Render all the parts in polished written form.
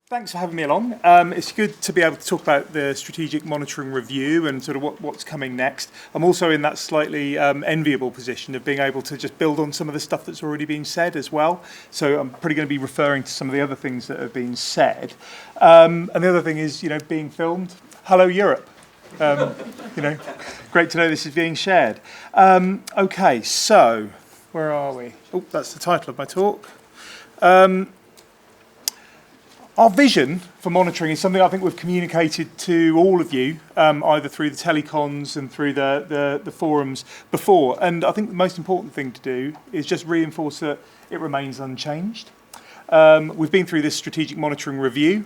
Thanks for having me along. It's good to be able to talk about the strategic monitoring review and sort of what's coming next. I'm also in that slightly enviable position of being able to just build on some of the stuff that's already been said as well. So I'm probably going to be referring to some of the other things that have been said. And the other thing is, being filmed. Hello, Europe. Great to know this is being shared. Okay, so where are we? Oh, that's the title of my talk. Our vision for monitoring is something I think we've communicated to all of you, either through the telecons and through the forums before. And I think the most important thing to do is just reinforce that it remains unchanged. We've been through this strategic monitoring review.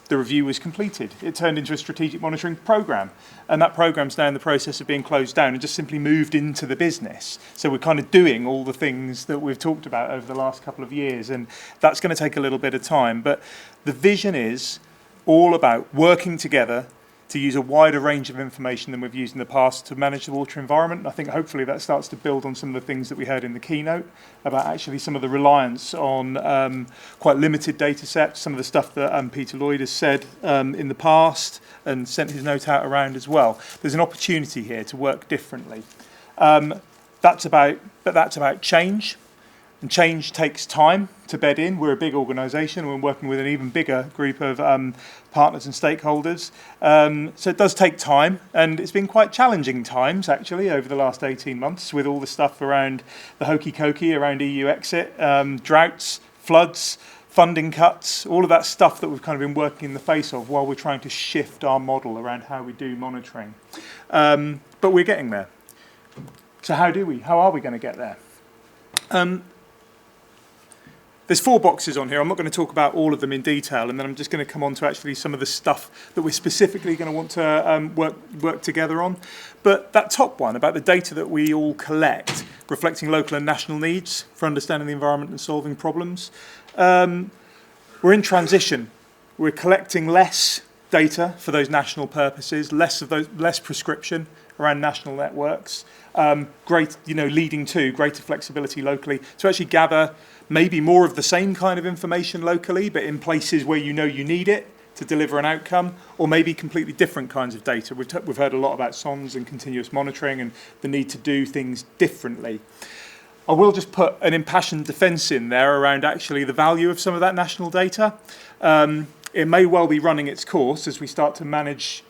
The review was completed. It turned into a strategic monitoring program, and that program's now in the process of being closed down and just simply moved into the business. So we're kind of doing all the things that we've talked about over the last couple of years, and that's going to take a little bit of time. But the vision is all about working together to use a wider range of information than we've used in the past to manage the water environment. And I think hopefully that starts to build on some of the things that we heard in the keynote about actually some of the reliance on quite limited data sets, some of the stuff that Peter Lloyd has said in the past and sent his note out around as well. There's an opportunity here to work differently. That's about change. And change takes time to bed in. We're a big organisation. We're working with an even bigger group of partners and stakeholders. So it does take time, and it's been quite challenging times, actually, over the last 18 months with all the stuff around the hokey-cokey, around EU exit, droughts, floods, funding cuts, all of that stuff that we've kind of been working in the face of while we're trying to shift our model around how we do monitoring. But we're getting there. So how are we going to get there? There's 4 boxes on here. I'm not going to talk about all of them in detail, and then I'm just going to come on to actually some of the stuff that we're specifically going to want to work together on. But that top one about the data that we all collect, reflecting local and national needs for understanding the environment and solving problems. We're in transition. We're collecting less data for those national purposes, less prescription around national networks, leading to greater flexibility locally to actually gather maybe more of the same kind of information locally, but in places where you need it to deliver an outcome, or maybe completely different kinds of data. We've heard a lot about SONS and continuous monitoring and the need to do things differently. I will just put an impassioned defence in there around actually the value of some of that national data. It may well be running its course as we start to manage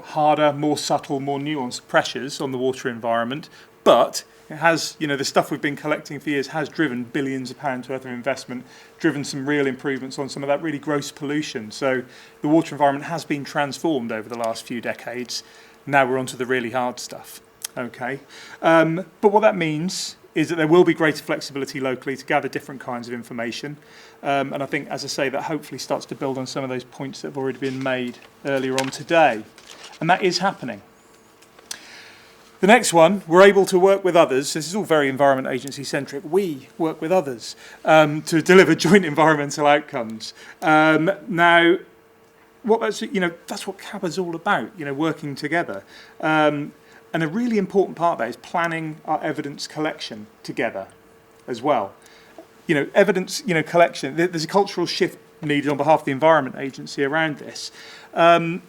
harder, more subtle, more nuanced pressures on the water environment, but it has, the stuff we've been collecting for years has driven billions of pounds worth of investment, driven some real improvements on some of that really gross pollution. So the water environment has been transformed over the last few decades. Now we're onto the really hard stuff. Okay. But what that means is that there will be greater flexibility locally to gather different kinds of information. And I think, as I say, that hopefully starts to build on some of those points that have already been made earlier on today. And that is happening. The next one, we're able to work with others. This is all very Environment Agency centric. We work with others to deliver joint environmental outcomes. Now, that's what CaBA is all about, working together. And a really important part of that is planning our evidence collection together as well. Evidence, collection, there's a cultural shift needed on behalf of the Environment Agency around this. On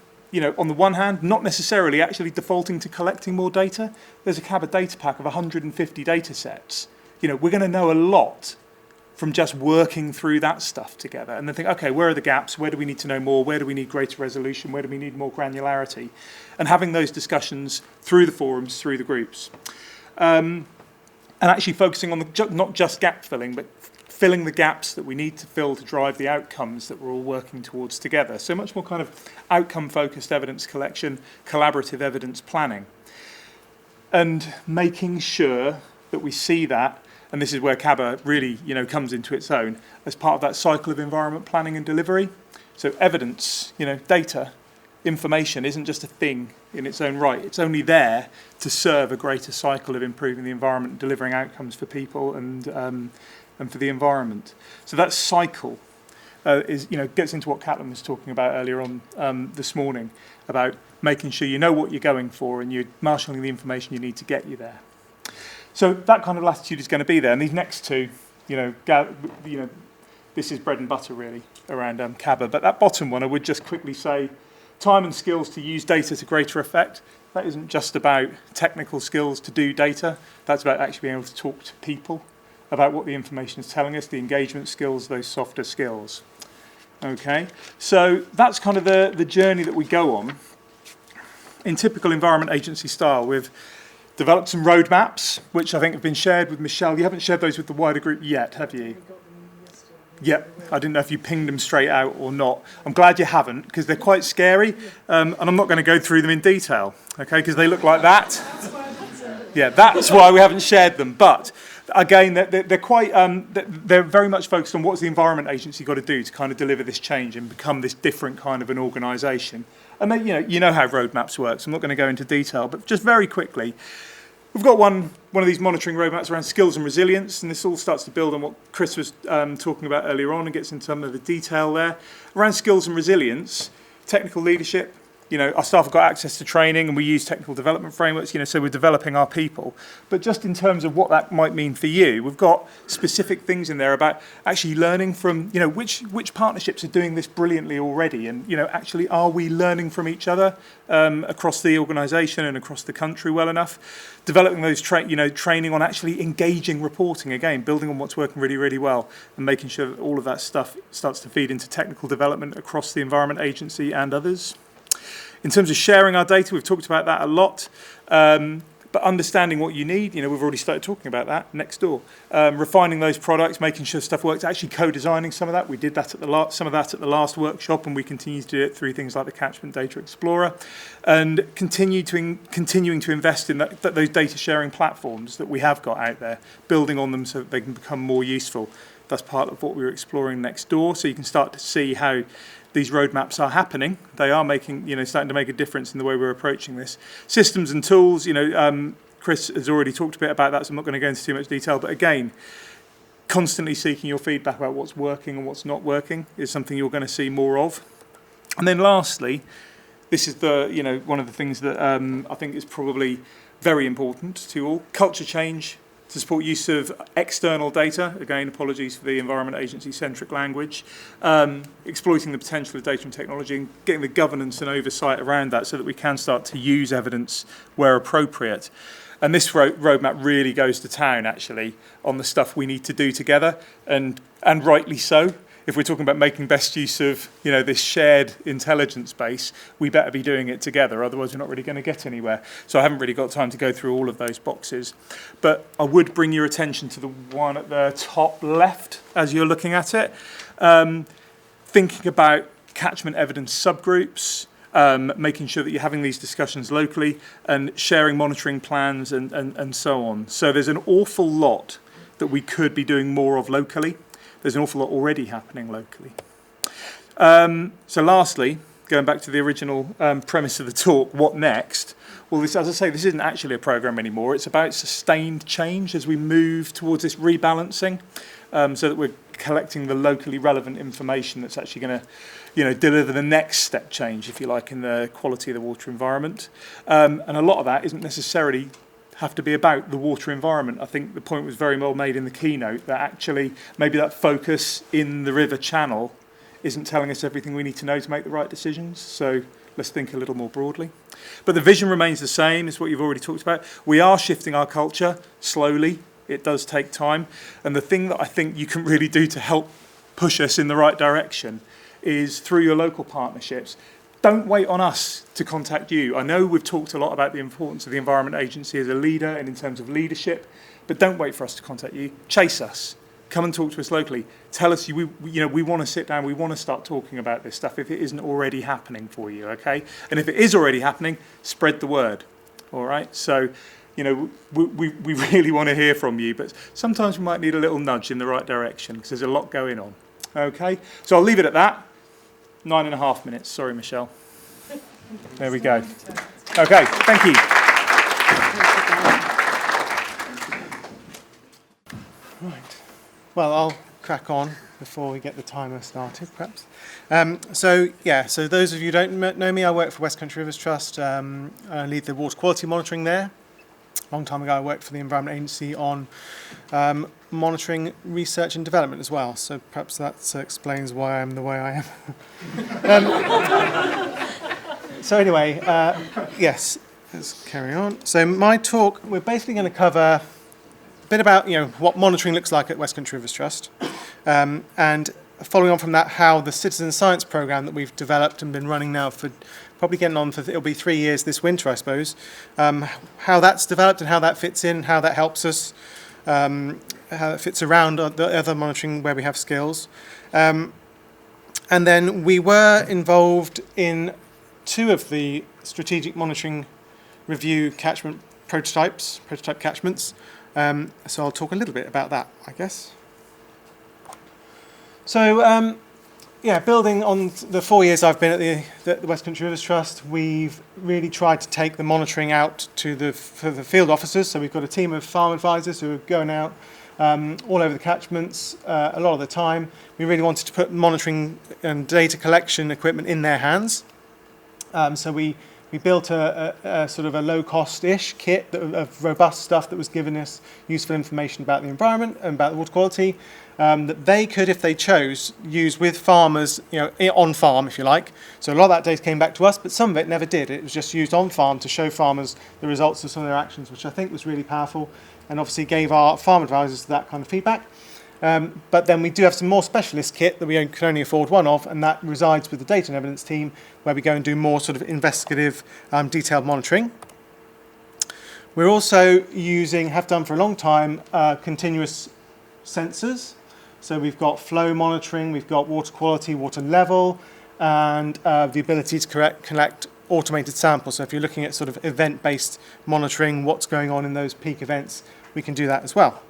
the one hand, not necessarily actually defaulting to collecting more data. There's a CaBA data pack of 150 data sets. We're going to know a lot from just working through that stuff together and then think, okay, where are the gaps? Where do we need to know more? Where do we need greater resolution? Where do we need more granularity? And having those discussions through the forums, through the groups. And actually focusing on not just gap filling, but filling the gaps that we need to fill to drive the outcomes that we're all working towards together. So much more kind of outcome-focused evidence collection, collaborative evidence planning. And making sure that we see that, and this is where CaBA really, comes into its own, as part of that cycle of environment planning and delivery. So evidence, data, information isn't just a thing in its own right. It's only there to serve a greater cycle of improving the environment, delivering outcomes for people and for the environment. So that cycle gets into what Catherine was talking about earlier on this morning, about making sure you know what you're going for and you're marshalling the information you need to get you there. So that kind of latitude is going to be there. And these next two, this is bread and butter really around CaBA. But that bottom one, I would just quickly say, time and skills to use data to greater effect. That isn't just about technical skills to do data. That's about actually being able to talk to people about what the information is telling us, the engagement skills, those softer skills. Okay, so that's kind of the journey that we go on. In typical environment agency style, we've developed some roadmaps, which I think have been shared with Michelle. You haven't shared those with the wider group yet, have you? Yep, I didn't know if you pinged them straight out or not. I'm glad you haven't, because they're quite scary, and I'm not going to go through them in detail, okay, because they look like that. Yeah, that's why we haven't shared them. But again, they're quite, they're very much focused on what's the environment agency got to do to kind of deliver this change and become this different kind of an organisation. And then, you know how roadmaps work, so I'm not going to go into detail, but just very quickly, we've got one of these monitoring roadmaps around skills and resilience, and this all starts to build on what Chris was talking about earlier on and gets into some of the detail there. Around skills and resilience, technical leadership, our staff have got access to training and we use technical development frameworks, so we're developing our people. But just in terms of what that might mean for you, we've got specific things in there about actually learning from, which partnerships are doing this brilliantly already, and, actually are we learning from each other across the organisation and across the country well enough? Developing those training on actually engaging reporting, again, building on what's working really, really well and making sure that all of that stuff starts to feed into technical development across the Environment Agency and others. In terms of sharing our data, we've talked about that a lot, but understanding what you need, we've already started talking about that next door. Refining those products, making sure stuff works, actually co-designing some of that. We did that at the last workshop, and we continue to do it through things like the Catchment Data Explorer, and continuing to invest in those data sharing platforms that we have got out there, building on them so that they can become more useful. That's part of what we were exploring next door, so you can start to see how these roadmaps are happening. They are starting to make a difference in the way we're approaching this. Systems and tools, Chris has already talked a bit about that, so I'm not going to go into too much detail. But again, constantly seeking your feedback about what's working and what's not working is something you're going to see more of. And then lastly, this is one of the things that I think is probably very important to all, culture change to support use of external data. Again, apologies for the Environment Agency-centric language. Exploiting the potential of data and technology and getting the governance and oversight around that so that we can start to use evidence where appropriate. And this roadmap really goes to town, actually, on the stuff we need to do together, and rightly so. If we're talking about making best use of this shared intelligence base, we better be doing it together, otherwise we're not really going to get anywhere. So I haven't really got time to go through all of those boxes. But I would bring your attention to the one at the top left as you're looking at it. Thinking about catchment evidence subgroups, making sure that you're having these discussions locally and sharing monitoring plans and so on. So there's an awful lot that we could be doing more of locally. There's an awful lot already happening locally. So lastly, going back to the original premise of the talk, what next? Well, this, as I say, this isn't actually a programme anymore. It's about sustained change as we move towards this rebalancing, so that we're collecting the locally relevant information that's actually going to deliver the next step change, if you like, in the quality of the water environment. And a lot of that isn't necessarily have to be about the water environment. I think the point was very well made in the keynote that actually maybe that focus in the river channel isn't telling us everything we need to know to make the right decisions. So let's think a little more broadly. But the vision remains the same as what you've already talked about. We are shifting our culture slowly. It does take time. And the thing that I think you can really do to help push us in the right direction is through your local partnerships. Don't wait on us to contact you. I know we've talked a lot about the importance of the Environment Agency as a leader and in terms of leadership, but don't wait for us to contact you. Chase us. Come and talk to us locally. Tell us we want to sit down. We want to start talking about this stuff if it isn't already happening for you, okay? And if it is already happening, spread the word, all right? So, we really want to hear from you, but sometimes we might need a little nudge in the right direction because there's a lot going on, okay? So I'll leave it at that. 9.5 minutes. Sorry, Michelle. There we go. Okay, thank you. Right. Well, I'll crack on before we get the timer started, perhaps. So those of you who don't know me, I work for West Country Rivers Trust. I lead the water quality monitoring there. A long time ago, I worked for the Environment Agency on monitoring research and development as well. So perhaps that explains why I'm the way I am. So anyway, yes, let's carry on. So my talk, we're basically going to cover a bit about what monitoring looks like at West Country Rivers Trust, and following on from that, how the citizen science program that we've developed and been running now for probably getting on for, it'll be 3 years this winter, I suppose, how that's developed and how that fits in, how that helps us, how it fits around the other monitoring where we have skills. And then we were involved in 2 of the strategic monitoring review catchment prototype catchments. So I'll talk a little bit about that, I guess. So, building on the 4 years I've been at the West Country Rivers Trust, we've really tried to take the monitoring out for the field officers. So we've got a team of farm advisors who are going out all over the catchments a lot of the time. We really wanted to put monitoring and data collection equipment in their hands. So we built a sort of a low-cost-ish kit of robust stuff that was giving us useful information about the environment and about the water quality that they could, if they chose, use with farmers, on farm, if you like. So a lot of that data came back to us, but some of it never did. It was just used on farm to show farmers the results of some of their actions, which I think was really powerful, and obviously gave our farm advisors that kind of feedback. But then we do have some more specialist kit that we can only afford one of, and that resides with the data and evidence team, where we go and do more sort of investigative, detailed monitoring. We're also have done for a long time, continuous sensors. So we've got flow monitoring, we've got water quality, water level, and the ability to collect automated samples. So if you're looking at sort of event-based monitoring, what's going on in those peak events, we can do that as well.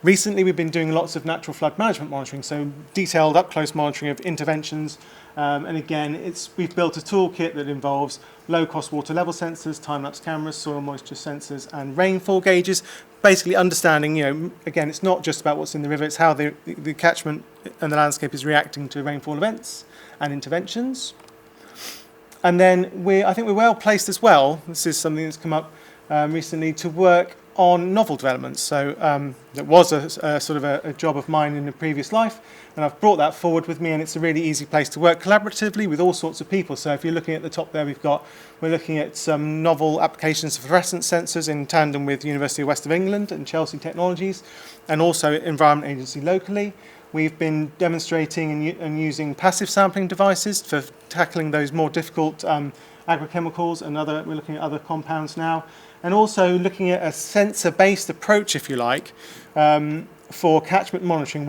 Recently, we've been doing lots of natural flood management monitoring, so detailed up-close monitoring of interventions. And again, we've built a toolkit that involves low-cost water level sensors, time-lapse cameras, soil moisture sensors, and rainfall gauges. Basically understanding, again, it's not just about what's in the river, it's how the catchment and the landscape is reacting to rainfall events and interventions. And then I think we're well placed as well, this is something that's come up recently, to work on novel developments. So that was a sort of a job of mine in a previous life, and I've brought that forward with me, and it's a really easy place to work collaboratively with all sorts of people. So if you're looking at the top there, we're looking at some novel applications of fluorescence sensors in tandem with University of West of England and Chelsea Technologies, and also Environment Agency locally. We've been demonstrating and using passive sampling devices for tackling those more difficult agrochemicals, and we're looking at other compounds now. And also looking at a sensor-based approach, if you like, for catchment monitoring,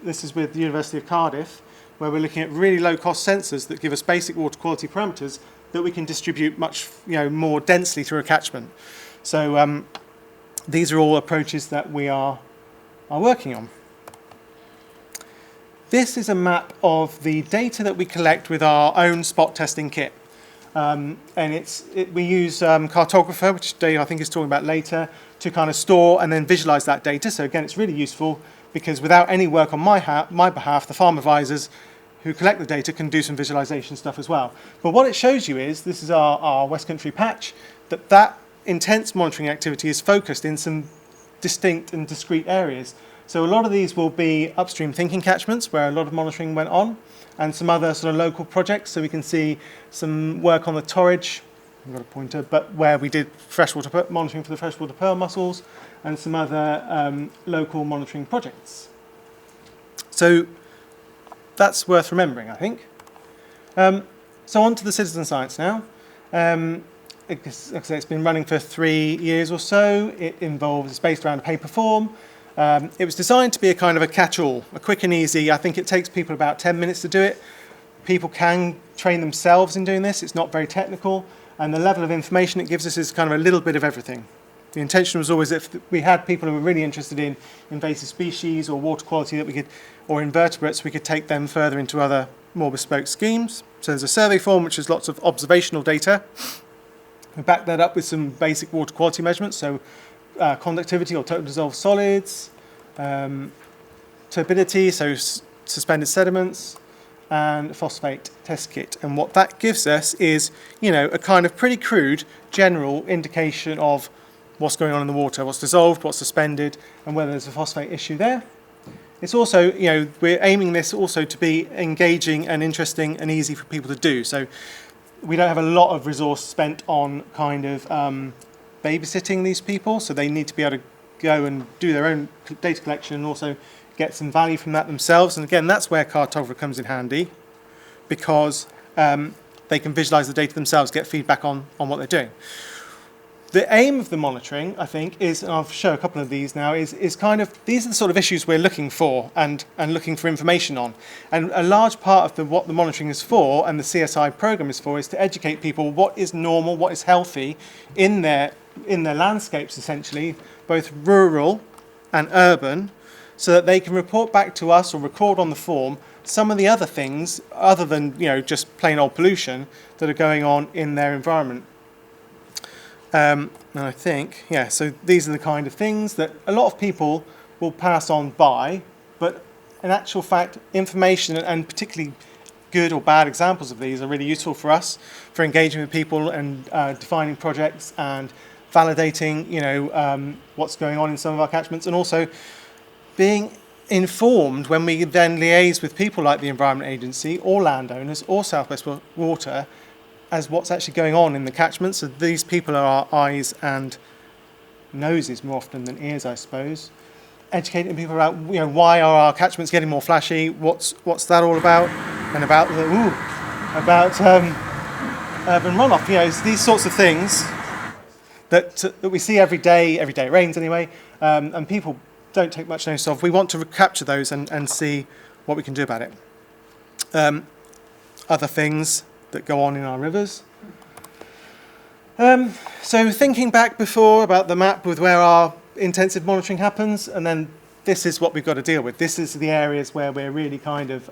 this is with the University of Cardiff, where we're looking at really low-cost sensors that give us basic water quality parameters that we can distribute much more densely through a catchment. So these are all approaches that we are working on. This is a map of the data that we collect with our own spot testing kit. And we use Cartographer, which Dave I think is talking about later, to kind of store and then visualize that data. So again, it's really useful because without any work on my behalf, the farm advisors who collect the data can do some visualization stuff as well. But what it shows you is, this is our West Country patch, that intense monitoring activity is focused in some distinct and discrete areas. So a lot of these will be upstream thinking catchments where a lot of monitoring went on, and some other sort of local projects. So we can see some work on the Torridge, I've got a pointer, but where we did freshwater monitoring for the freshwater pearl mussels, and some other local monitoring projects. So that's worth remembering, I think. So on to the citizen science now. It's been running for 3 years or so. It's based around a paper form. It was designed to be a kind of a catch-all, a quick and easy. I think it takes people about 10 minutes to do it. People can train themselves in doing this. It's not very technical. And the level of information it gives us is kind of a little bit of everything. The intention was always if we had people who were really interested in invasive species or water quality or invertebrates, we could take them further into other more bespoke schemes. So there's a survey form which has lots of observational data. We back that up with some basic water quality measurements, so conductivity or total dissolved solids, turbidity, so suspended sediments, and phosphate test kit. And what that gives us is, a kind of pretty crude general indication of what's going on in the water, what's dissolved, what's suspended, and whether there's a phosphate issue there. It's also, we're aiming this also to be engaging and interesting and easy for people to do. So we don't have a lot of resource spent on kind of babysitting these people, so they need to be able to go and do their own data collection and also get some value from that themselves. And again, that's where Cartographer comes in handy, because they can visualize the data themselves, get feedback on what they're doing. The aim of the monitoring, I think, is, and I'll show a couple of these now, is kind of, these are the sort of issues we're looking for and looking for information on. And a large part of what the monitoring is for, and the CSI program is for, is to educate people what is normal, what is healthy in their landscapes, essentially, both rural and urban, so that they can report back to us or record on the form some of the other things, other than just plain old pollution, that are going on in their environment. And I think, so these are the kind of things that a lot of people will pass on by, but in actual fact, information, and particularly good or bad examples of these, are really useful for us, for engaging with people and defining projects and validating, what's going on in some of our catchments, and also being informed when we then liaise with people like the Environment Agency or landowners or South West Water as what's actually going on in the catchments. So these people are our eyes and noses more often than ears, I suppose. Educating people about, why are our catchments getting more flashy? What's that all about? And about urban runoff. It's these sorts of things that we see every day. Every day it rains anyway, and people don't take much notice of. We want to capture those and see what we can do about it. Other things that go on in our rivers. So thinking back before about the map with where our intensive monitoring happens, and then this is what we've got to deal with. This is the areas where we're really kind of,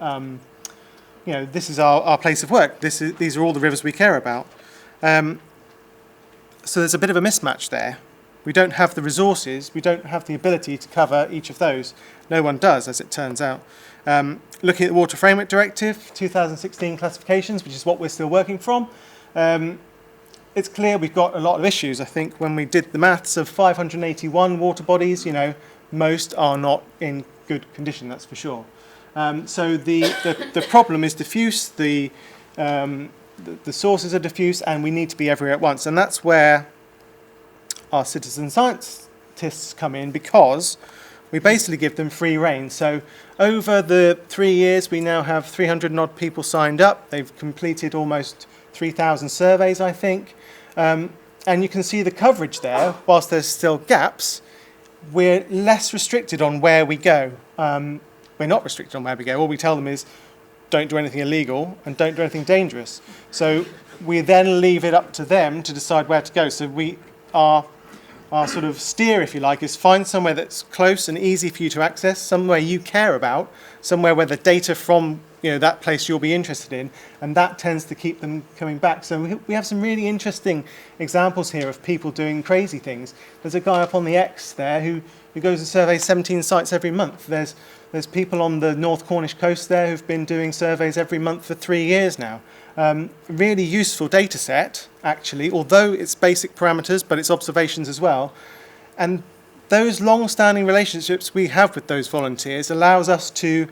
this is our place of work. These are all the rivers we care about. So there's a bit of a mismatch there. We don't have the resources, we don't have the ability to cover each of those. No one does, as it turns out. Looking at the Water Framework Directive, 2016 classifications, which is what we're still working from, it's clear we've got a lot of issues. I think when we did the maths of 581 water bodies, most are not in good condition, that's for sure. So the problem is diffuse, the sources are diffuse, and we need to be everywhere at once. And that's where our citizen scientists come in, because we basically give them free rein. So over the 3 years, we now have 300 and odd people signed up. They've completed almost 3,000 surveys, I think. And you can see the coverage there. Whilst there's still gaps, we're less restricted on where we go. We're not restricted on where we go. All we tell them is, don't do anything illegal and don't do anything dangerous. So we then leave it up to them to decide where to go. So our sort of steer, if you like, is find somewhere that's close and easy for you to access, somewhere you care about, somewhere where the data from that place you'll be interested in, and that tends to keep them coming back. So we have some really interesting examples here of people doing crazy things. There's a guy up on the X there who goes and surveys 17 sites every month. There's people on the North Cornish coast there who've been doing surveys every month for 3 years now. Really useful data set, actually, although it's basic parameters, but it's observations as well. And those long-standing relationships we have with those volunteers allows us to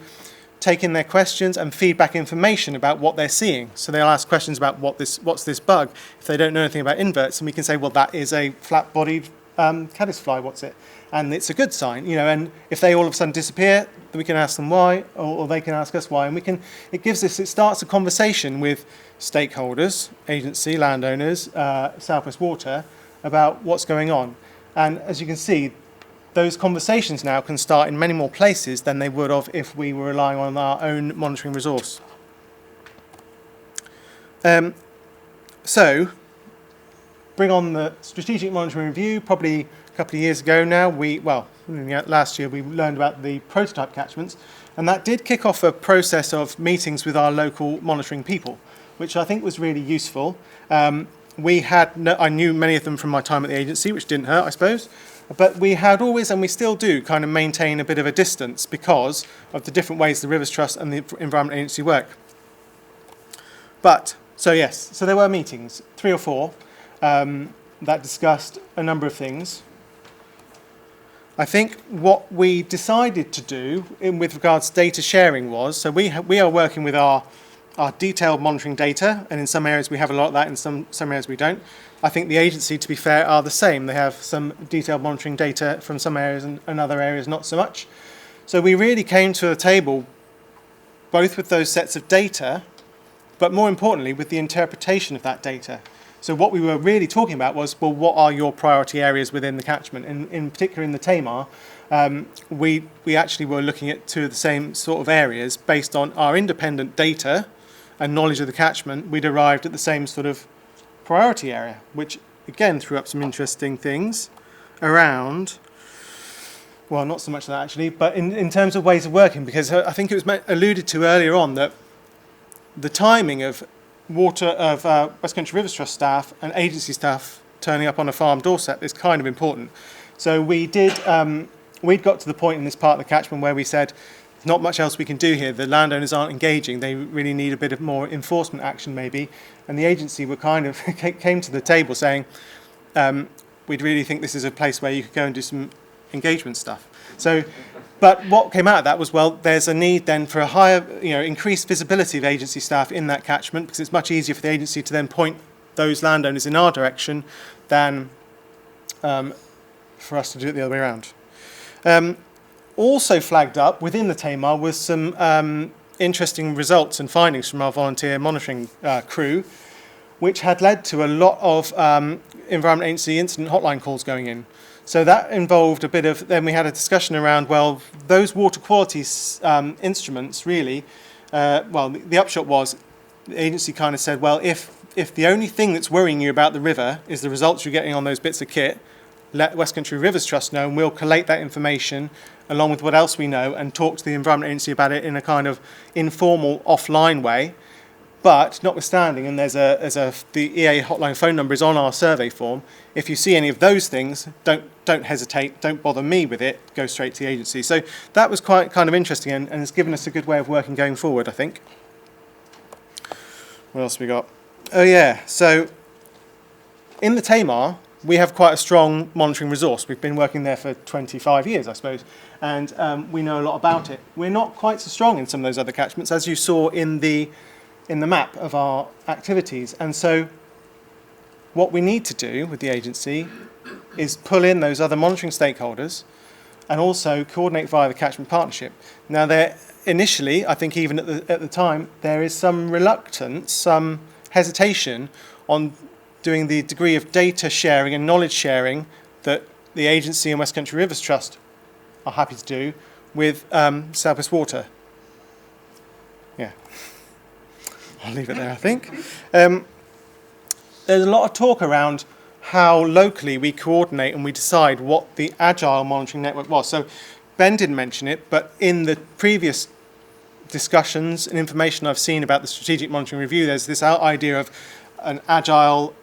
take in their questions and feedback information about what they're seeing. So they'll ask questions about what's this bug. If they don't know anything about inverts, and we can say, well, that is a flat-bodied caddisfly, what's it? And it's a good sign, and if they all of a sudden disappear, then we can ask them why, or they can ask us why, and it starts a conversation with stakeholders, agency, landowners, South West Water, about what's going on. And as you can see, those conversations now can start in many more places than they would have if we were relying on our own monitoring resource. So, bring on the strategic monitoring review. Probably a couple of years ago now, last year we learned about the prototype catchments, and that did kick off a process of meetings with our local monitoring people, which I think was really useful. I knew many of them from my time at the agency, which didn't hurt, I suppose. But we had always, and we still do, kind of maintain a bit of a distance because of the different ways the Rivers Trust and the Environment Agency work. So there were meetings, 3 or 4, that discussed a number of things. I think what we decided to do with regards to data sharing was, so we are working with our detailed monitoring data, and in some areas we have a lot of that, in some areas we don't. I think the agency, to be fair, are the same. They have some detailed monitoring data from some areas and other areas not so much. So we really came to a table both with those sets of data, but more importantly with the interpretation of that data. So what we were really talking about was, well, what are your priority areas within the catchment? And in particular in the Tamar, we actually were looking at 2 of the same sort of areas based on our independent data and knowledge of the catchment. We'd arrived at the same sort of priority area, which again threw up some interesting things around, well, not so much that actually, but in terms of ways of working, because I think it was alluded to earlier on that the timing of West Country Rivers Trust staff and agency staff turning up on a farm doorstep is kind of important. So we'd got to the point in this part of the catchment where we said, there's not much else we can do here. The landowners aren't engaging. They really need a bit of more enforcement action maybe. And the agency were kind of came to the table saying, we'd really think this is a place where you could go and do some engagement stuff. So, but what came out of that was, well, there's a need then for a higher, increased visibility of agency staff in that catchment, because it's much easier for the agency to then point those landowners in our direction than for us to do it the other way around. Also flagged up within the Tamar was some interesting results and findings from our volunteer monitoring crew, which had led to a lot of Environment Agency incident hotline calls going in. So that involved a bit of, then we had a discussion around, well, those water quality instruments really, the upshot was the agency kind of said, well, if the only thing that's worrying you about the river is the results you're getting on those bits of kit, let West Country Rivers Trust know, and we'll collate that information along with what else we know and talk to the Environment Agency about it in a kind of informal, offline way. But notwithstanding, and the EA hotline phone number is on our survey form. If you see any of those things, don't hesitate, don't bother me with it, go straight to the agency. So that was quite kind of interesting, and it's given us a good way of working going forward, I think. What else have we got? Oh yeah, so in the Tamar, we have quite a strong monitoring resource. We've been working there for 25 years, I suppose, and we know a lot about it. We're not quite so strong in some of those other catchments, as you saw in the map of our activities. And so what we need to do with the agency is pull in those other monitoring stakeholders and also coordinate via the catchment partnership. Now, there initially, I think even at the time, there is some reluctance, some hesitation on doing the degree of data sharing and knowledge sharing that the agency and West Country Rivers Trust are happy to do with South West Water. Yeah. I'll leave it there, I think. There's a lot of talk around how locally we coordinate and we decide what the agile monitoring network was. So Ben didn't mention it, but in the previous discussions and information I've seen about the strategic monitoring review, there's this idea of an agile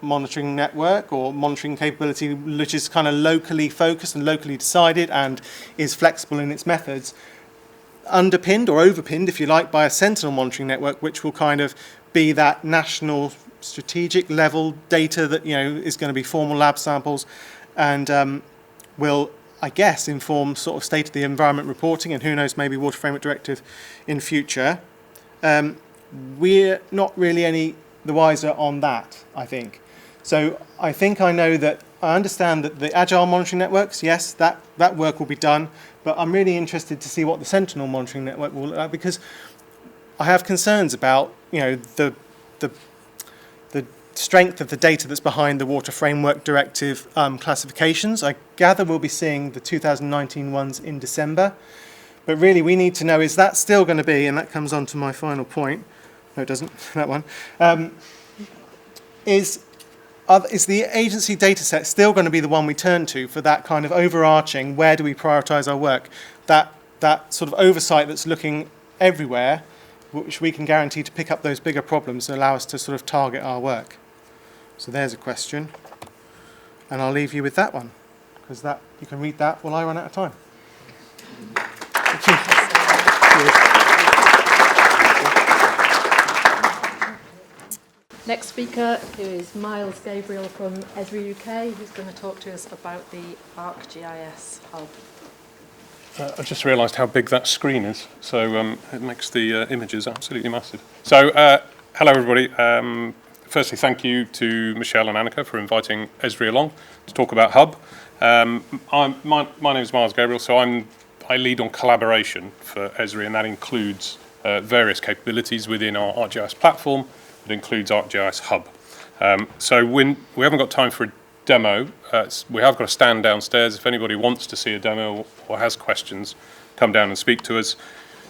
monitoring network or monitoring capability which is kind of locally focused and locally decided and is flexible in its methods, underpinned or overpinned, if you like, by a sentinel monitoring network, which will kind of be that national strategic level data that is going to be formal lab samples and will, I guess, inform sort of state of the environment reporting and who knows, maybe Water Framework Directive in future. We're not really any the wiser on that, I think. So I think I understand that the agile monitoring networks, yes, that work will be done, but I'm really interested to see what the Sentinel monitoring network will look like, because I have concerns about the strength of the data that's behind the Water Framework Directive classifications. I gather we'll be seeing the 2019 ones in December, but really we need to know, is that still going to be, and that comes on to my final point, no it doesn't, that one, is the agency data set still going to be the one we turn to for that kind of overarching, where do we prioritise our work, that sort of oversight that's looking everywhere, which we can guarantee to pick up those bigger problems and allow us to sort of target our work. So there's a question, and I'll leave you with that one, because you can read that while I run out of time. Thank you. Next speaker is Miles Gabriel from Esri UK, who's going to talk to us about the ArcGIS Hub. I just realised how big that screen is, so it makes the images absolutely massive. So, hello everybody. Firstly, thank you to Michelle and Annika for inviting Esri along to talk about Hub. My name is Miles Gabriel, so I lead on collaboration for Esri, and that includes various capabilities within our ArcGIS platform. It includes ArcGIS Hub. So we haven't got time for a demo. We have got a stand downstairs. If anybody wants to see a demo or has questions, come down and speak to us.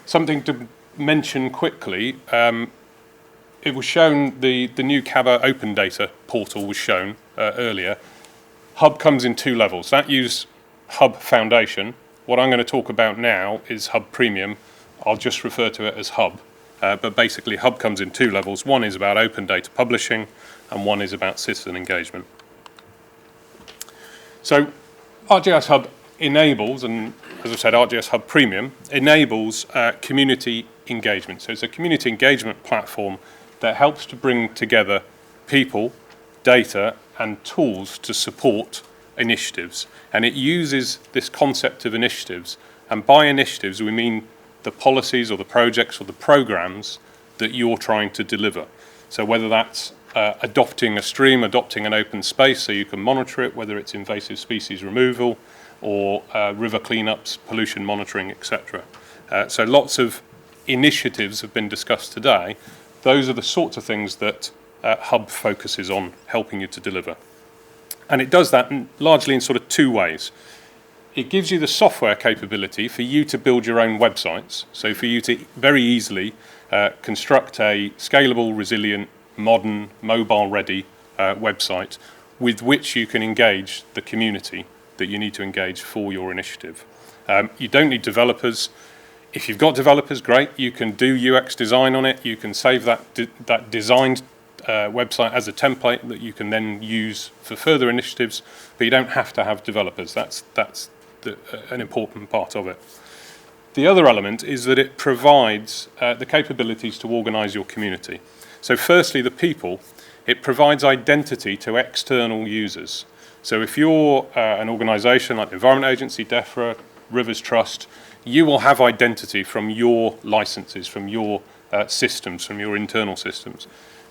Something to mention quickly, it was shown, the new CaBA open data portal was shown earlier. Hub comes in 2 levels. That uses Hub Foundation. What I'm going to talk about now is Hub Premium. I'll just refer to it as Hub. But basically, Hub comes in 2 levels. One is about open data publishing, and one is about citizen engagement. So ArcGIS Hub enables, and as I said, ArcGIS Hub Premium enables community engagement. So it's a community engagement platform that helps to bring together people, data, and tools to support initiatives. And it uses this concept of initiatives. And by initiatives, we mean the policies or the projects or the programs that you're trying to deliver. So whether that's adopting a stream, adopting an open space so you can monitor it, whether it's invasive species removal or river cleanups, pollution monitoring, etc. So lots of initiatives have been discussed today. Those are the sorts of things that Hub focuses on helping you to deliver. And it does that largely in sort of 2 ways. It gives you the software capability for you to build your own websites. So for you to very easily construct a scalable, resilient, modern, mobile-ready website with which you can engage the community that you need to engage for your initiative. You don't need developers. If you've got developers, great. You can do UX design on it. You can save that designed website as a template that you can then use for further initiatives, but you don't have to have developers. That's an important part of it. The other element is that it provides the capabilities to organise your community. So firstly, the people, it provides identity to external users. So if you're an organisation like the Environment Agency, DEFRA, Rivers Trust, you will have identity from your licences, from your systems, from your internal systems.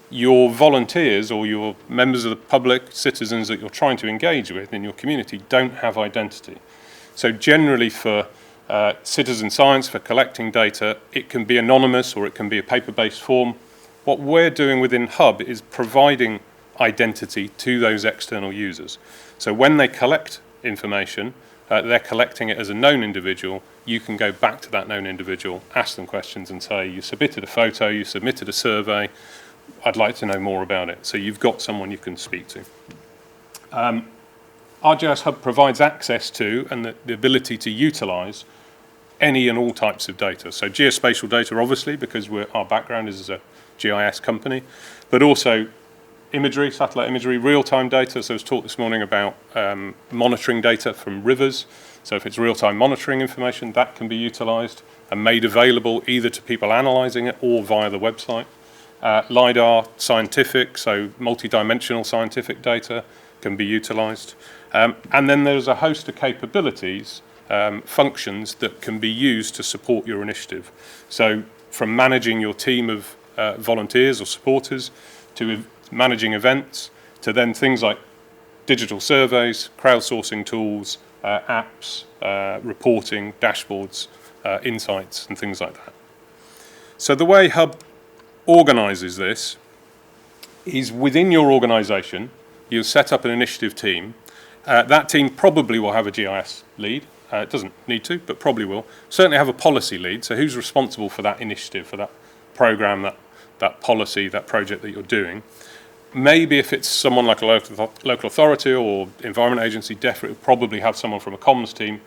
Your volunteers or your members of the public, citizens that you're trying to engage with in your community don't have identity. So generally for citizen science, for collecting data, it can be anonymous or it can be a paper-based form. What we're doing within Hub is providing identity to those external users. So when they collect information, they're collecting it as a known individual. You can go back to that known individual, ask them questions and say, you submitted a photo, you submitted a survey, I'd like to know more about it. So you've got someone you can speak to. ArcGIS Hub provides access to and the ability to utilise any and all types of data. So geospatial data, obviously, because our background is as a GIS company, but also imagery, satellite imagery, real-time data. So I was taught this morning about monitoring data from rivers. So if it's real-time monitoring information, that can be utilised and made available either to people analysing it or via the website. LiDAR scientific, so multi-dimensional scientific data can be utilised. And then there's a host of capabilities, functions that can be used to support your initiative. So from managing your team of volunteers or supporters to managing events to then things like digital surveys, crowdsourcing tools, apps, reporting, dashboards, insights and things like that. So the way Hub organises this is within your organisation, you'll set up an initiative team. That team probably will have a GIS lead. It doesn't need to, but probably will. Certainly have a policy lead, so who's responsible for that initiative, for that programme, that policy, that project that you're doing. Maybe if it's someone like a local authority or environment agency, DEFRA, it will probably have someone from a comms team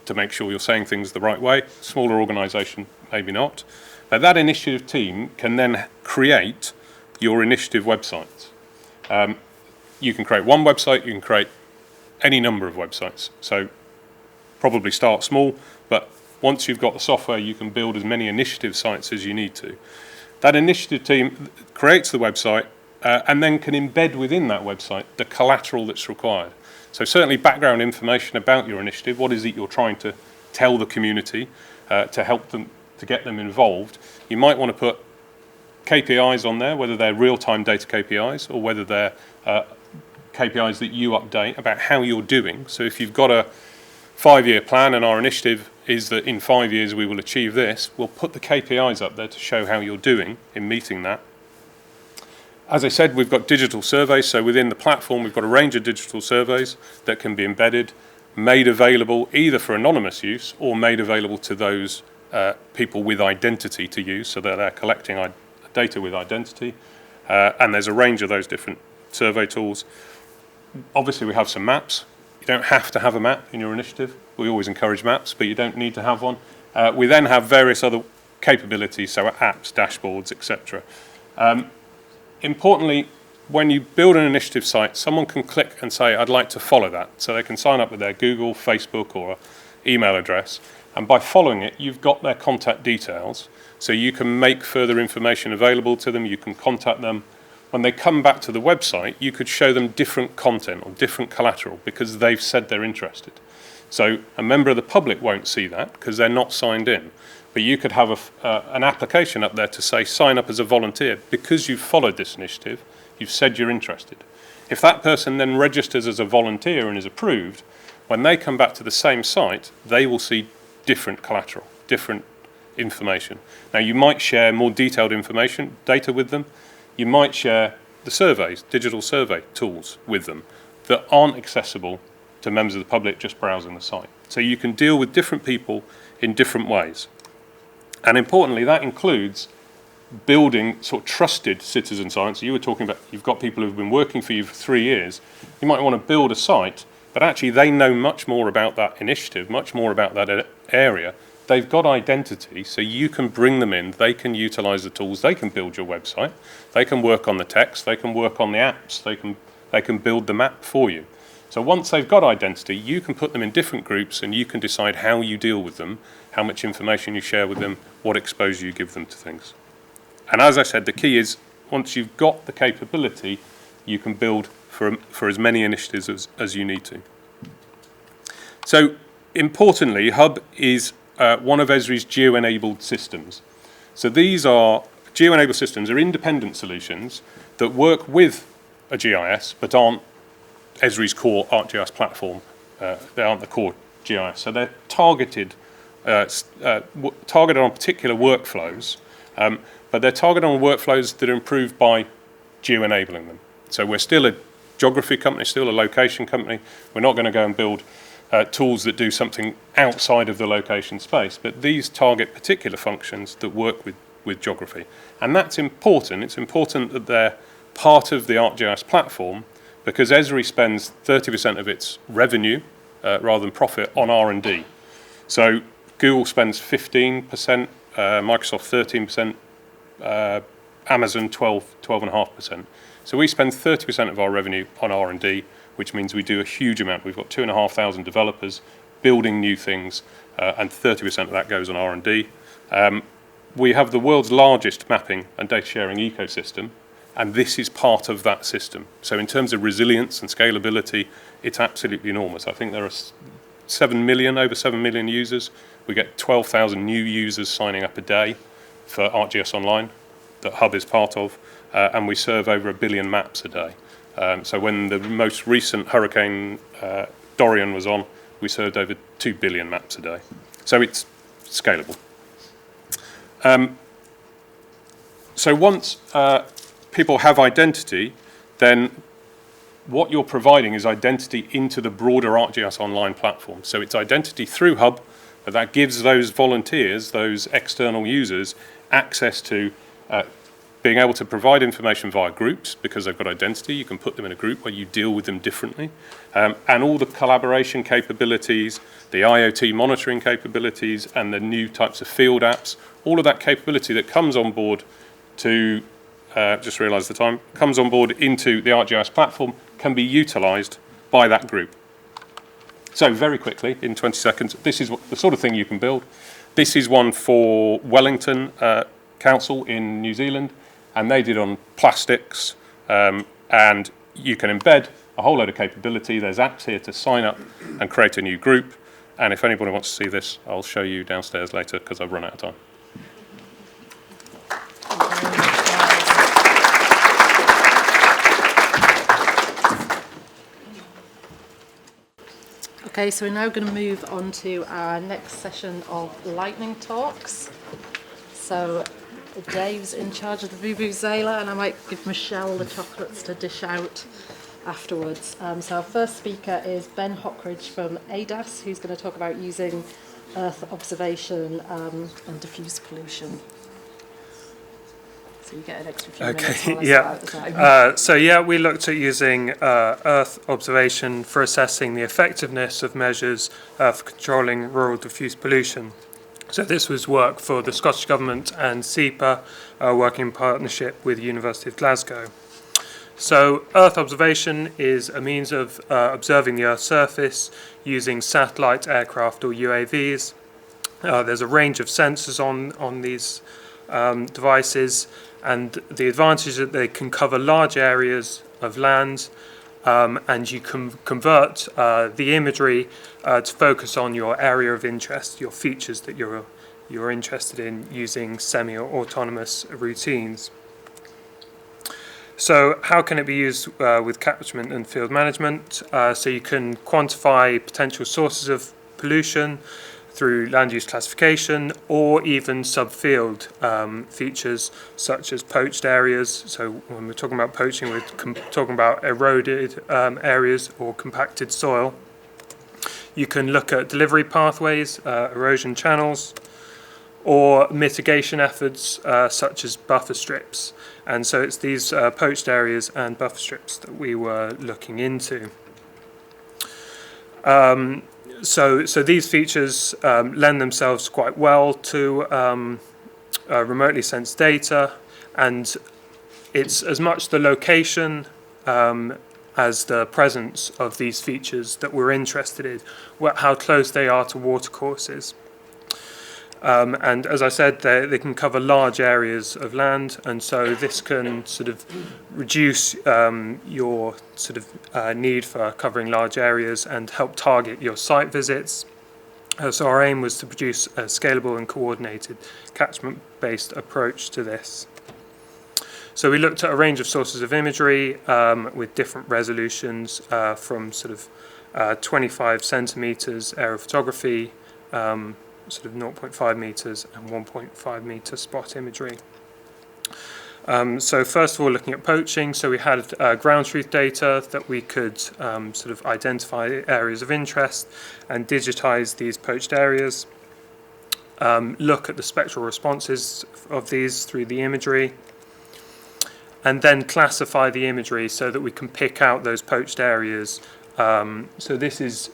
to make sure you're saying things the right way. Smaller organisation, maybe not. That initiative team can then create your initiative websites. You can create one website, you can create any number of websites. So probably start small, but once you've got the software, you can build as many initiative sites as you need to. That initiative team creates the website, and then can embed within that website the collateral that's required. So certainly background information about your initiative, what is it you're trying to tell the community to help them, to get them involved. You might want to put KPIs on there, whether they're real-time data KPIs or whether they're KPIs that you update about how you're doing. So if you've got a 5-year plan and our initiative is that in 5 years we will achieve this, we'll put the KPIs up there to show how you're doing in meeting that. As I said, we've got digital surveys, so within the platform we've got a range of digital surveys that can be embedded, made available either for anonymous use or made available to those people with identity to use, so that they're collecting data with identity, and there's a range of those different survey tools. Obviously we have some maps. You don't have to have a map in your initiative. We always encourage maps, but you don't need to have one. We then have various other capabilities, so apps, dashboards, etc. Importantly, when you build an initiative site, someone can click and say, I'd like to follow that. So they can sign up with their Google, Facebook, or email address. And by following it, you've got their contact details. So you can make further information available to them. You can contact them. When they come back to the website, you could show them different content or different collateral because they've said they're interested. So a member of the public won't see that because they're not signed in. But you could have an application up there to say, sign up as a volunteer because you've followed this initiative, you've said you're interested. If that person then registers as a volunteer and is approved, when they come back to the same site, they will see different collateral, different information. Now, you might share more detailed information, data with them. You might share the surveys, digital survey tools with them that aren't accessible to members of the public just browsing the site. So you can deal with different people in different ways. And importantly, that includes building sort of trusted citizen science. You were talking about, you've got people who've been working for you for 3 years. You might want to build a site, but actually they know much more about that initiative, much more about that area. They've got identity, so you can bring them in. They can utilize the tools. They can build your website. They can work on the text. They can work on the apps. They can build the map for you. So once they've got identity, you can put them in different groups and you can decide how you deal with them, how much information you share with them, what exposure you give them to things. And as I said, the key is once you've got the capability, you can build for as many initiatives as you need to. So importantly, Hub is one of Esri's geo-enabled systems. So these are geo-enabled systems are independent solutions that work with a GIS but aren't Esri's core ArcGIS platform. They aren't the core GIS. So they're targeted on particular workflows, but they're targeted on workflows that are improved by geo-enabling them. So we're still a geography company, still a location company. We're not going to go and build tools that do something outside of the location space, but these target particular functions that work with geography. And that's important. It's important that they're part of the ArcGIS platform because Esri spends 30% of its revenue rather than profit on R&D. So Google spends 15%, Microsoft 13%, Amazon 12.5%. So we spend 30% of our revenue on R&D, which means we do a huge amount. We've got 2,500 developers building new things, and 30% of that goes on R&D. We have the world's largest mapping and data sharing ecosystem, and this is part of that system. So in terms of resilience and scalability, it's absolutely enormous. I think there are over 7 million users. We get 12,000 new users signing up a day for ArcGIS Online that Hub is part of, and we serve over 1 billion maps a day. So when the most recent Hurricane Dorian was on, we served over 2 billion maps a day. So it's scalable. So once people have identity, then what you're providing is identity into the broader ArcGIS Online platform. So it's identity through Hub, but that gives those volunteers, those external users, access to being able to provide information via groups because they've got identity. You can put them in a group where you deal with them differently. And all the collaboration capabilities, the IoT monitoring capabilities, and the new types of field apps, all of that capability that comes on board to, just realised the time, comes on board into the ArcGIS platform can be utilised by that group. So very quickly, in 20 seconds, this is the sort of thing you can build. This is one for Wellington Council in New Zealand, and they did on plastics, and you can embed a whole load of capability. There's apps here to sign up and create a new group. And if anybody wants to see this, I'll show you downstairs later because I've run out of time. Okay, so we're now going to move on to our next session of lightning talks. So Dave's in charge of the Vuvuzela, and I might give Michelle the chocolates to dish out afterwards. So our first speaker is Ben Hockridge from ADAS, who's going to talk about using Earth observation and diffuse pollution. So you get an extra few minutes while I sort out the time. So yeah, we looked at using Earth observation for assessing the effectiveness of measures for controlling rural diffuse pollution. So this was work for the Scottish Government and CaBA, working in partnership with the University of Glasgow. So Earth observation is a means of observing the Earth's surface using satellite, aircraft or UAVs. There's a range of sensors on these devices, and the advantage is that they can cover large areas of land, and you can convert the imagery to focus on your area of interest, your features that you're interested in using semi-autonomous routines. So how can it be used with catchment and field management? So you can quantify potential sources of pollution through land use classification, or even subfield features such as poached areas. So when we're talking about poaching, we're talking about eroded areas or compacted soil. You can look at delivery pathways, erosion channels, or mitigation efforts such as buffer strips. And so it's these poached areas and buffer strips that we were looking into. So these features lend themselves quite well to remotely sensed data, and it's as much the location as the presence of these features that we're interested in, how close they are to watercourses. And as I said, they can cover large areas of land, and so this can sort of reduce your sort of need for covering large areas and help target your site visits. So our aim was to produce a scalable and coordinated catchment-based approach to this. So we looked at a range of sources of imagery with different resolutions from sort of 25 centimeters aerophotography, sort of 0.5 meters and 1.5 meter spot imagery. So first of all, looking at poaching, so we had ground truth data that we could sort of identify areas of interest and digitize these poached areas, look at the spectral responses of these through the imagery, and then classify the imagery so that we can pick out those poached areas. So this is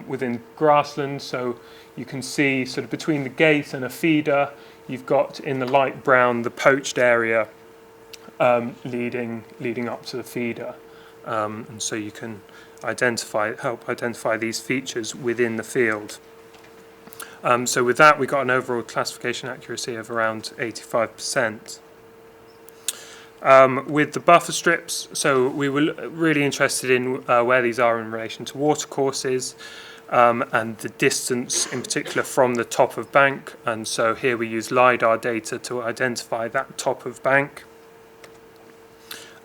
within grassland, so you can see sort of between the gate and a feeder, you've got in the light brown the poached area leading up to the feeder, and so you can help identify these features within the field. So with that, we got an overall classification accuracy of around 85%. With the buffer strips, so we were really interested in where these are in relation to watercourses, and the distance in particular from the top of bank, and so here we use LiDAR data to identify that top of bank.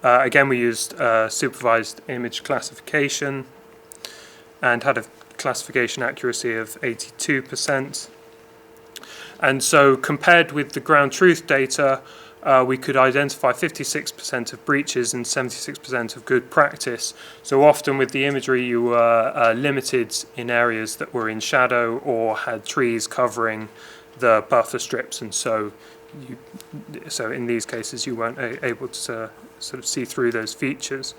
Again, we used supervised image classification and had a classification accuracy of 82%. And so compared with the ground truth data, we could identify 56% of breaches and 76% of good practice. So often with the imagery, you were limited in areas that were in shadow or had trees covering the buffer strips, and so in these cases you weren't able to sort of see through those features.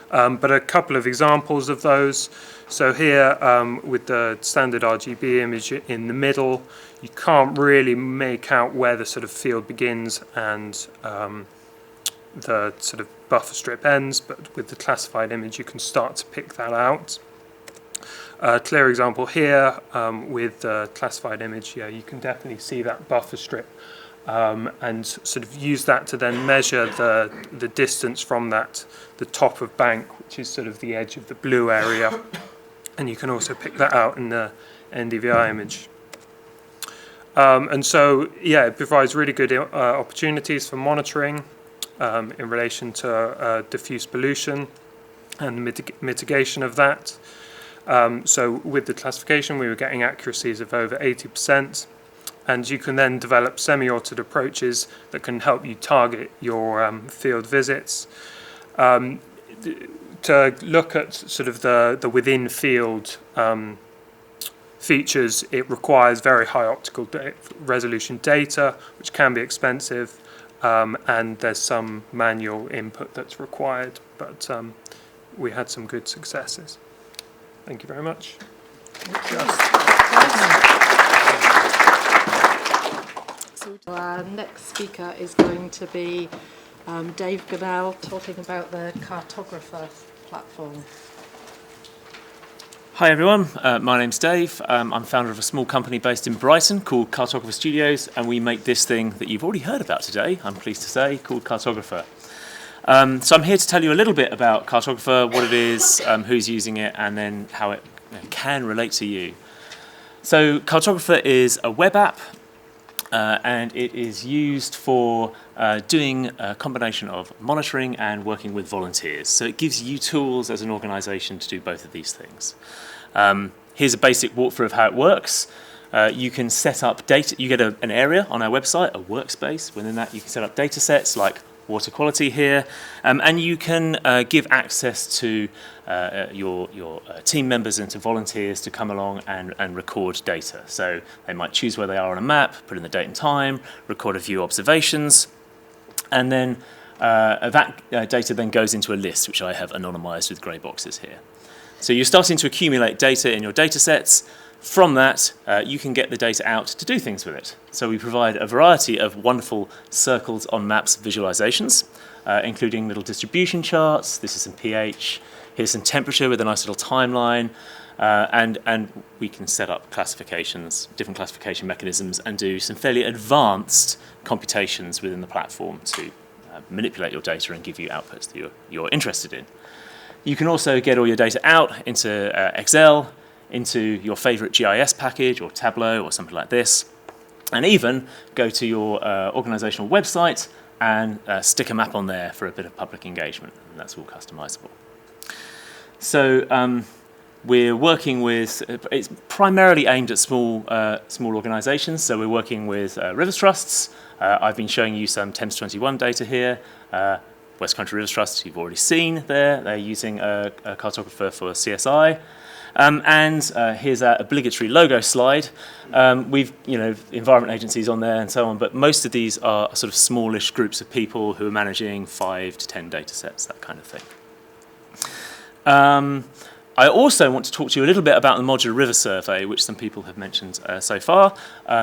But a couple of examples of those. So here, with the standard RGB image in the middle, you can't really make out where the sort of field begins and the sort of buffer strip ends, but with the classified image you can start to pick that out. A clear example here with the classified image, yeah, you can definitely see that buffer strip and sort of use that to then measure the distance from the top of bank, which is sort of the edge of the blue area, and you can also pick that out in the NDVI image. And so, yeah, it provides really good opportunities for monitoring in relation to diffuse pollution and mitigation of that. So with the classification, we were getting accuracies of over 80%, and you can then develop semi-automated approaches that can help you target your field visits. To look at sort of the within field features, it requires very high optical resolution data, which can be expensive, and there's some manual input that's required, but we had some good successes. Thank you very much. So our next speaker is going to be Dave Goodell, talking about the Cartographer platform. Hi everyone, my name's Dave. I'm founder of a small company based in Brighton called Cartographer Studios, and we make this thing that you've already heard about today, I'm pleased to say, called Cartographer. So I'm here to tell you a little bit about Cartographer, what it is, who's using it, and then how it can relate to you. So Cartographer is a web app, and it is used for doing a combination of monitoring and working with volunteers. So it gives you tools as an organisation to do both of these things. Here's a basic walkthrough of how it works. You can set up data, you get an area on our website, a workspace. Within that you can set up data sets like water quality here, and you can give access to your team members and to volunteers to come along and record data. So they might choose where they are on a map, put in the date and time, record a few observations, and then that data then goes into a list, which I have anonymised with grey boxes here. So you're starting to accumulate data in your data sets. From that, you can get the data out to do things with it. So we provide a variety of wonderful circles on maps visualizations, including little distribution charts. This is some pH. Here's some temperature with a nice little timeline. And we can set up classifications, different classification mechanisms, and do some fairly advanced computations within the platform to manipulate your data and give you outputs that you're interested in. You can also get all your data out into Excel, into your favorite GIS package or Tableau or something like this, and even go to your organizational website and stick a map on there for a bit of public engagement, and that's all customizable. So we're working with, it's primarily aimed at small organizations, so we're working with Rivers Trusts. I've been showing you some Thames 21 data here. West Country Rivers Trust, you've already seen there. They're using a Cartographer for CSI. And here's our obligatory logo slide. We've, environment agencies on there and so on, but most of these are sort of smallish groups of people who are managing 5 to 10 data sets, that kind of thing. I also want to talk to you a little bit about the Modular River Survey, which some people have mentioned so far.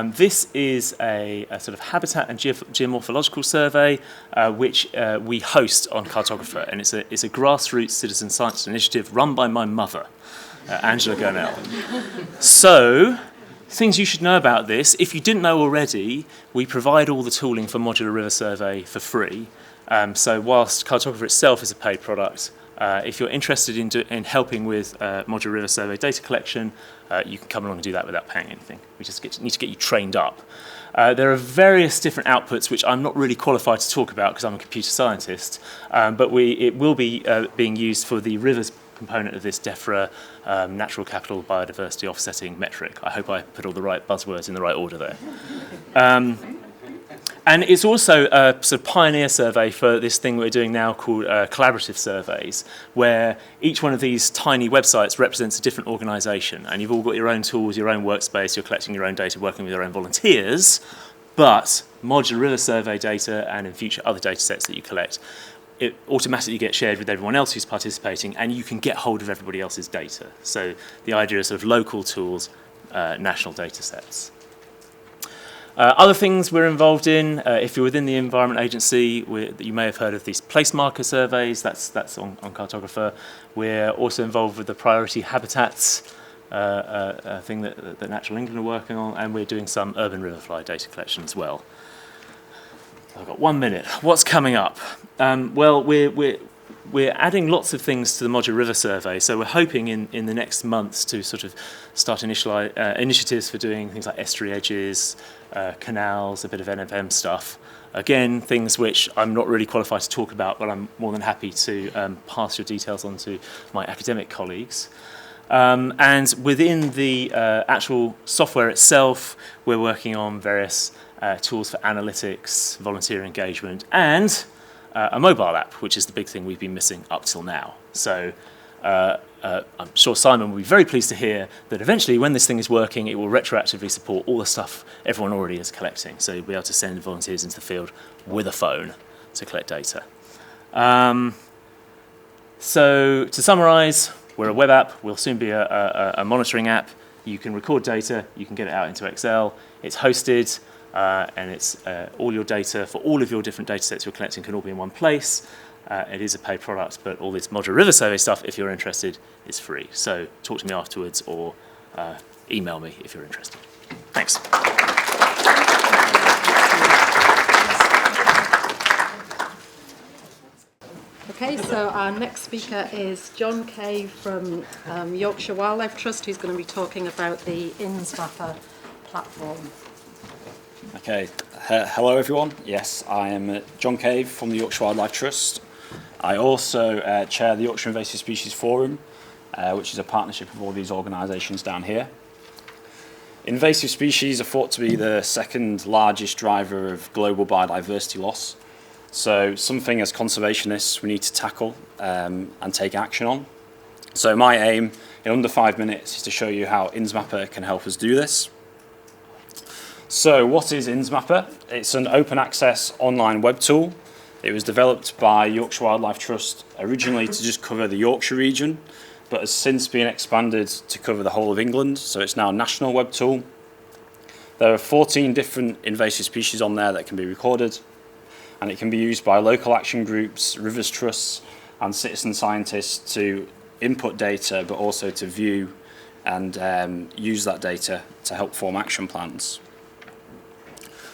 This is a sort of habitat and geomorphological survey which we host on Cartographer, and it's a grassroots citizen science initiative run by my mother, Angela Gurnell. So, things you should know about this. If you didn't know already, we provide all the tooling for Modular River Survey for free. So whilst Cartographer itself is a paid product, if you're interested in helping with Modular River Survey data collection, you can come along and do that without paying anything. We just need to get you trained up. There are various different outputs which I'm not really qualified to talk about because I'm a computer scientist, but it will be being used for the rivers component of this DEFRA natural capital biodiversity offsetting metric. I hope I put all the right buzzwords in the right order there. And it's also a sort of pioneer survey for this thing we're doing now called collaborative surveys, where each one of these tiny websites represents a different organisation, and you've all got your own tools, your own workspace, you're collecting your own data, working with your own volunteers, but Modular River Survey data and in future other data sets that you collect, it automatically gets shared with everyone else who's participating, and you can get hold of everybody else's data. So the idea is sort of local tools, national data sets. Other things we're involved in, if you're within the Environment Agency, you may have heard of these place marker surveys, that's on Cartographer. We're also involved with the priority habitats thing that Natural England are working on, and we're doing some urban riverfly data collection as well. I've got 1 minute. What's coming up? Well, we're adding lots of things to the Modular River Survey, so we're hoping in the next months to sort of start initiatives for doing things like estuary edges, canals, a bit of NFM stuff. Again, things which I'm not really qualified to talk about, but I'm more than happy to pass your details on to my academic colleagues. And within the actual software itself, we're working on various tools for analytics, volunteer engagement, and a mobile app, which is the big thing we've been missing up till now. So I'm sure Simon will be very pleased to hear that eventually when this thing is working, it will retroactively support all the stuff everyone already is collecting. So you'll be able to send volunteers into the field with a phone to collect data. So to summarise, we're a web app. We'll soon be a monitoring app. You can record data. You can get it out into Excel. It's hosted, and it's all your data for all of your different data sets you're collecting can all be in one place. It is a paid product, but all this Modular River Survey stuff, if you're interested, is free. So talk to me afterwards or email me if you're interested. Thanks. Okay, so our next speaker is John Kay from Yorkshire Wildlife Trust, who's going to be talking about the INSMAPper platform. Okay, hello everyone. Yes, I am John Cave from the Yorkshire Wildlife Trust. I also chair the Yorkshire Invasive Species Forum, which is a partnership of all these organisations down here. Invasive species are thought to be the second largest driver of global biodiversity loss. So something as conservationists we need to tackle and take action on. So my aim in under 5 minutes is to show you how INSMAPper can help us do this. So what is INSMAPper? It's an open access online web tool. It was developed by Yorkshire Wildlife Trust originally to just cover the Yorkshire region, but has since been expanded to cover the whole of England, so it's now a national web tool. There are 14 different invasive species on there that can be recorded, and it can be used by local action groups, rivers trusts, and citizen scientists to input data, but also to view and use that data to help form action plans.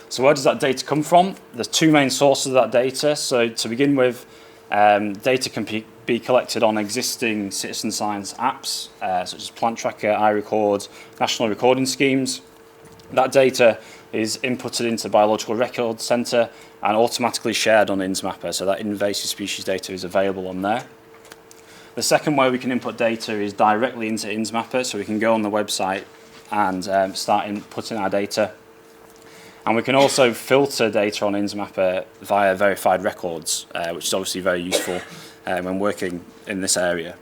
So where does that data come from? There's two main sources of that data. So to begin with, data can be collected on existing citizen science apps, such as Plant Tracker, iRecord, national recording schemes. That data is inputted into the Biological Record Centre and automatically shared on INSMAPper, so that invasive species data is available on there. The second way we can input data is directly into INSMAPper, so we can go on the website and start inputting our data. And we can also filter data on INSMAPper via verified records, which is obviously very useful when working in this area.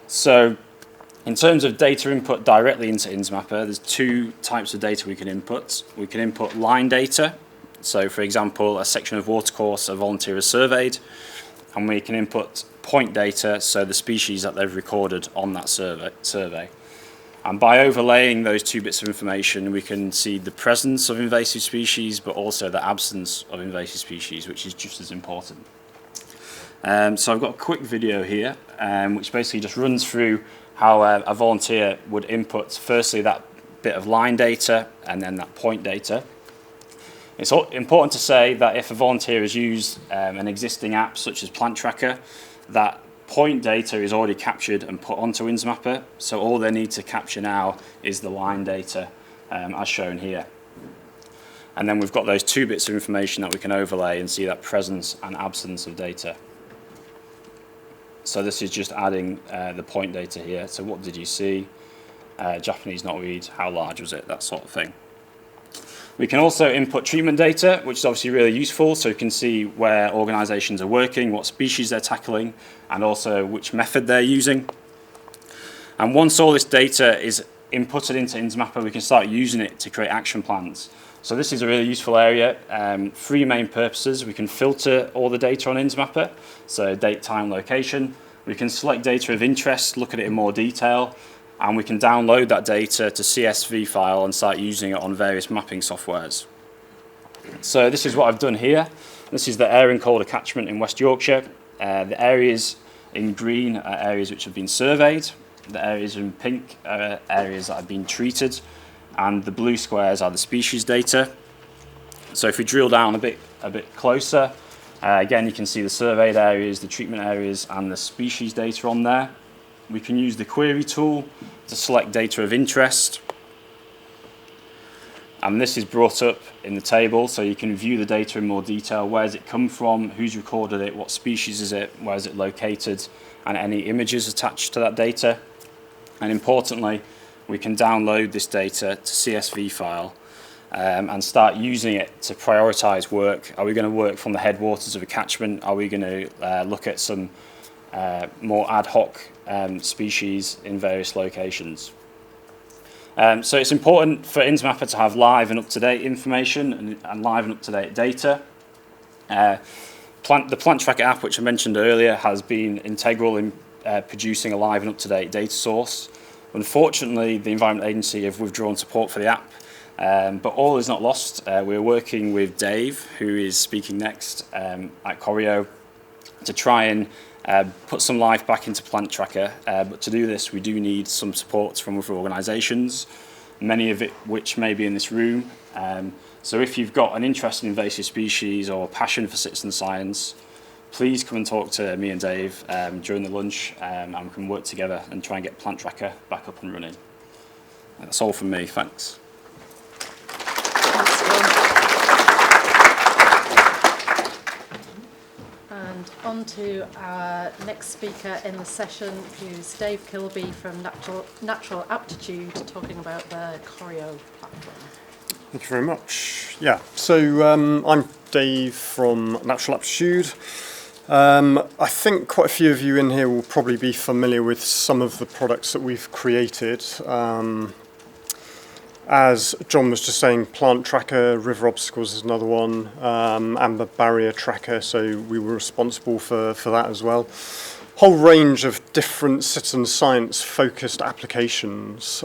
So in terms of data input directly into INSMAPper, there's two types of data we can input. We can input line data, so for example, a section of watercourse a volunteer has surveyed, and we can input point data, so the species that they've recorded on that survey. And by overlaying those two bits of information, we can see the presence of invasive species, but also the absence of invasive species, which is just as important. So I've got a quick video here, which basically just runs through how a volunteer would input, firstly, that bit of line data, and then that point data. It's important to say that if a volunteer has used an existing app, such as Plant Tracker, that point data is already captured and put onto INSMAPper, so all they need to capture now is the line data as shown here. And then we've got those two bits of information that we can overlay and see that presence and absence of data. So this is just adding the point data here. So what did you see? Japanese knotweed, how large was it? That sort of thing. We can also input treatment data, which is obviously really useful, so you can see where organisations are working, what species they're tackling, and also which method they're using. And once all this data is inputted into INSMAPper, we can start using it to create action plans. So this is a really useful area. Three main purposes. We can filter all the data on INSMAPper, so date, time, location. We can select data of interest, look at it in more detail, and we can download that data to CSV file and start using it on various mapping softwares. So this is what I've done here. This is the area called a catchment in West Yorkshire. The areas in green are areas which have been surveyed. The areas in pink are areas that have been treated. And the blue squares are the species data. So if we drill down a bit closer, again you can see the surveyed areas, the treatment areas, and the species data on there. We can use the query tool to select data of interest, and this is brought up in the table, so you can view the data in more detail. Where does it come from? Who's recorded it? What species is it? Where is it located? And any images attached to that data. And importantly, we can download this data to CSV file and start using it to prioritize work. Are we going to work from the headwaters of a catchment? Are we going to look at some more ad hoc species in various locations? So it's important for Intermapper to have live and up-to-date information and live and up-to-date data. The Plant Tracker app, which I mentioned earlier, has been integral in producing a live and up-to-date data source. Unfortunately, the Environment Agency have withdrawn support for the app, but all is not lost. We're working with Dave, who is speaking next at Koryo, to try and put some life back into Plant Tracker, but to do this we do need some support from other organisations, many of it which may be in this room. So if you've got an interest in invasive species or a passion for citizen science, please come and talk to me and Dave during the lunch, and we can work together and try and get Plant Tracker back up and running. That's all from me, thanks. And on to our next speaker in the session, who's Dave Kilby from Natural Aptitude, talking about the Koryo platform. Thank you very much. Yeah, so I'm Dave from Natural Aptitude. I think quite a few of you in here will probably be familiar with some of the products that we've created. As John was just saying, Plant Tracker, River Obstacles is another one, Amber Barrier Tracker, so we were responsible for that as well. Whole range of different citizen science focused applications,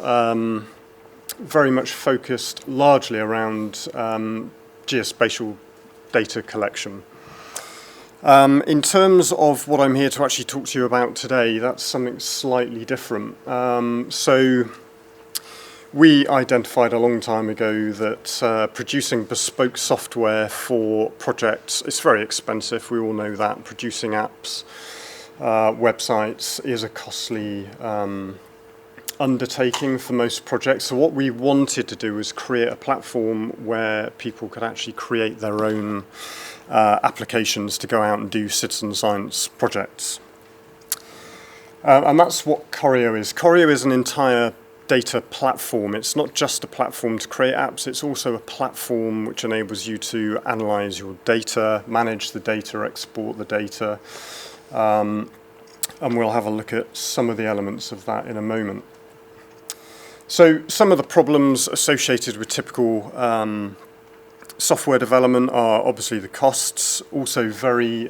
very much focused largely around geospatial data collection. In terms of what I'm here to actually talk to you about today, that's something slightly different. So we identified a long time ago that producing bespoke software for projects is very expensive. We all know that. Producing apps, websites is a costly undertaking for most projects. So what we wanted to do was create a platform where people could actually create their own applications to go out and do citizen science projects. And that's what Koryo is. Koryo is an entire data platform. It's not just a platform to create apps, it's also a platform which enables you to analyze your data, manage the data, export the data, and we'll have a look at some of the elements of that in a moment. So some of the problems associated with typical software development are obviously the costs, also very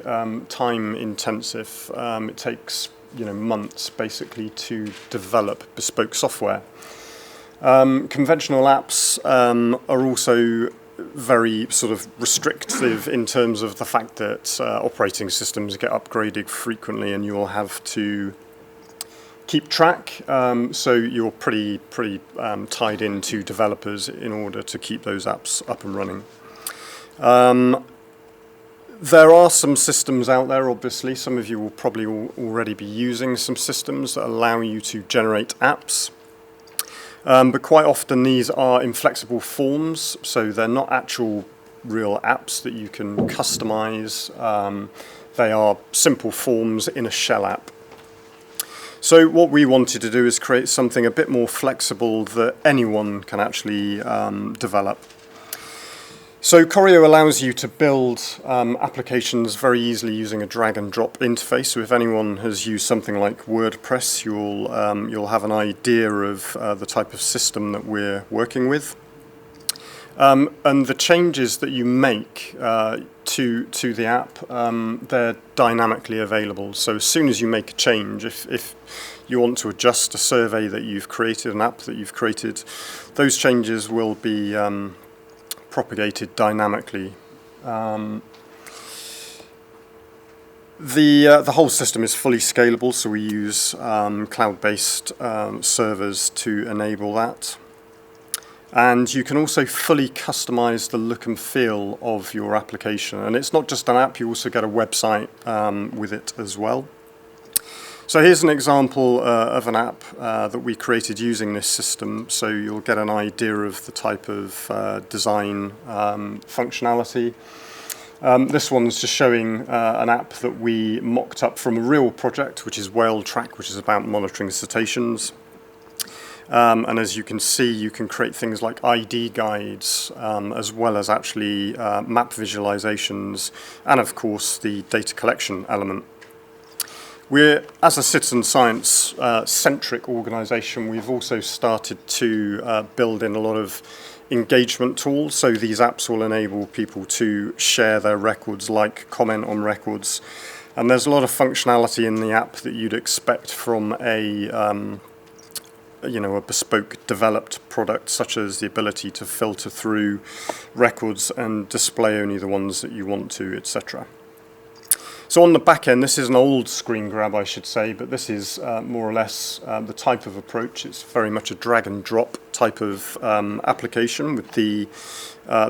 time intensive. It takes months basically to develop bespoke software. Conventional apps are also very sort of restrictive in terms of the fact that operating systems get upgraded frequently and you'll have to keep track, so you're pretty tied into developers in order to keep those apps up and running. There are some systems out there, obviously. Some of you will probably already be using some systems that allow you to generate apps. But quite often these are inflexible forms, so they're not actual real apps that you can customize. They are simple forms in a shell app. So what we wanted to do is create something a bit more flexible that anyone can actually develop. So Koryo allows you to build applications very easily using a drag and drop interface. So if anyone has used something like WordPress, you'll have an idea of the type of system that we're working with. And the changes that you make to the app, they're dynamically available. So as soon as you make a change, if you want to adjust a survey that you've created, an app that you've created, those changes will be propagated dynamically. The whole system is fully scalable, so we use cloud-based servers to enable that. And you can also fully customize the look and feel of your application. And it's not just an app, you also get a website with it as well. So here's an example of an app that we created using this system. So you'll get an idea of the type of design functionality. This one's just showing an app that we mocked up from a real project, which is Whale Track, which is about monitoring cetaceans. And as you can see, you can create things like ID guides, as well as actually map visualizations, and of course the data collection element. We're, as a citizen science centric organisation, we've also started to build in a lot of engagement tools. So these apps will enable people to share their records, like comment on records. And there's a lot of functionality in the app that you'd expect from a bespoke developed product, such as the ability to filter through records and display only the ones that you want to, etc. So on the back end, this is an old screen grab, I should say, but this is more or less the type of approach. It's very much a drag and drop type of application with the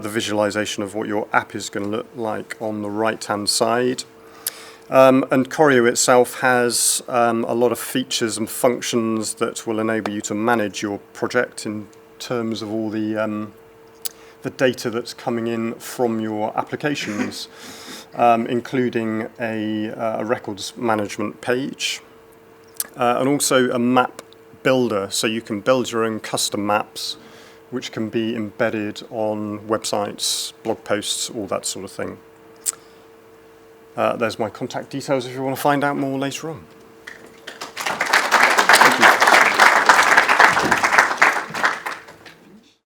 visualization of what your app is going to look like on the right-hand side. And Koryo itself has a lot of features and functions that will enable you to manage your project in terms of all the data that's coming in from your applications, including a records management page, and also a map builder, so you can build your own custom maps which can be embedded on websites, blog posts, all that sort of thing. There's my contact details if you want to find out more later on.